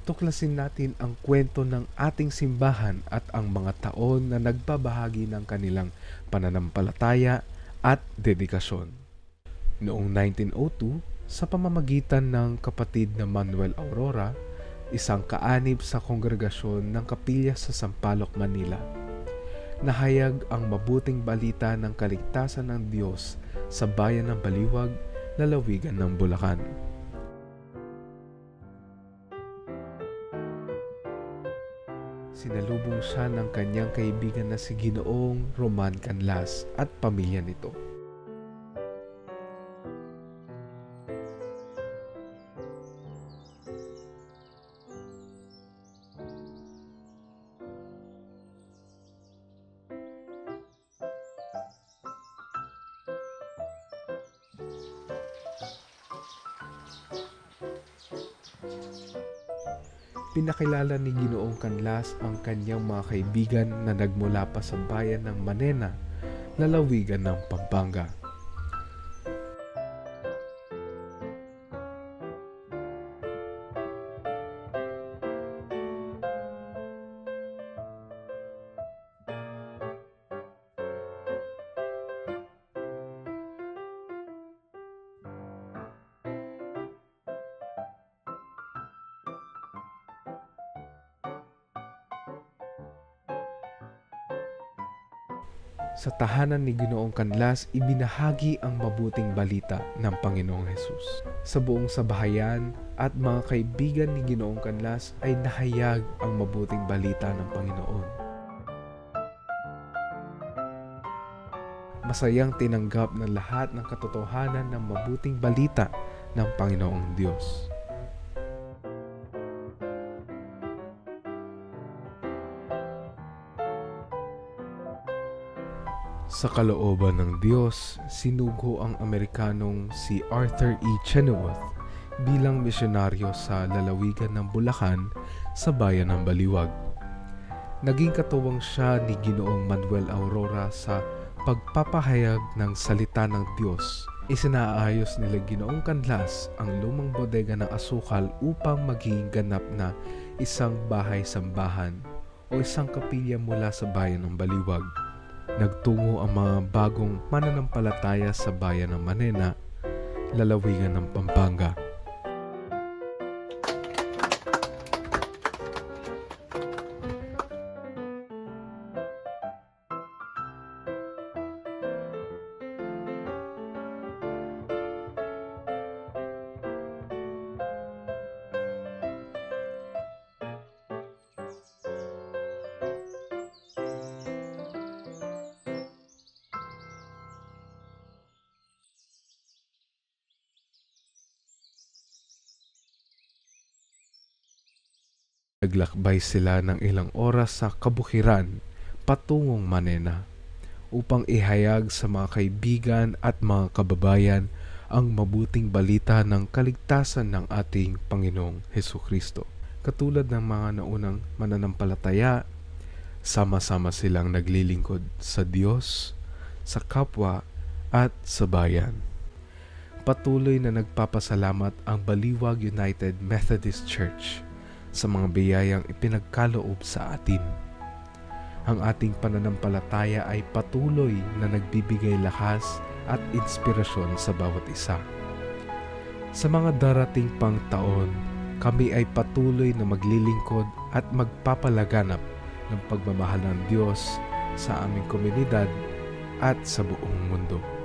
tuklasin natin ang kwento ng ating simbahan at ang mga taon na nagbabahagi ng kanilang pananampalataya at dedikasyon. Noong 1902, sa pamamagitan ng kapatid na Manuel Aurora, isang kaanib sa kongregasyon ng kapilya sa Sampaloc, Manila, nahayag ang mabuting balita ng kaligtasan ng Diyos sa bayan ng Baliwag, lalawigan ng Bulacan. Sinalubong siya ng kanyang kaibigan na si Ginoong Roman Canlas at pamilya nito. Pinakilala ni Ginoong Canlas ang kanyang mga kaibigan na nagmula pa sa bayan ng Manena, lalawigan ng Pampanga. Sa tahanan ni Ginoong Canlas, ibinahagi ang mabuting balita ng Panginoong Hesus. Sa buong sabahayan at mga kaibigan ni Ginoong Canlas ay nahayag ang mabuting balita ng Panginoon. Masayang tinanggap ng lahat ng katotohanan ng mabuting balita ng Panginoong Diyos. Sa kalooban ng Diyos, sinugo ang Amerikanong si Arthur E. Chenoweth bilang misyonaryo sa lalawigan ng Bulacan sa bayan ng Baliwag. Naging katuwang siya ni Ginoong Manuel Aurora sa pagpapahayag ng salita ng Diyos. Isinaayos nila Ginoong Canlas ang lumang bodega ng asukal upang maging ganap na isang bahay-sambahan o isang kapilya mula sa bayan ng Baliwag. Nagtungo ang mga bagong mananampalataya sa bayan ng Manena, lalawigan ng Pampanga. Naglakbay sila ng ilang oras sa kabukiran patungong Manena upang ihayag sa mga kaibigan at mga kababayan ang mabuting balita ng kaligtasan ng ating Panginoong Hesukristo. Katulad ng mga naunang mananampalataya, sama-sama silang naglilingkod sa Diyos, sa kapwa at sa bayan. Patuloy na nagpapasalamat ang Baliwag United Methodist Church sa mga biyayang ipinagkaloob sa atin. Ang ating pananampalataya ay patuloy na nagbibigay lakas at inspirasyon sa bawat isa. Sa mga darating pang taon, kami ay patuloy na maglilingkod at magpapalaganap ng pagmamahal ng Diyos sa aming komunidad at sa buong mundo.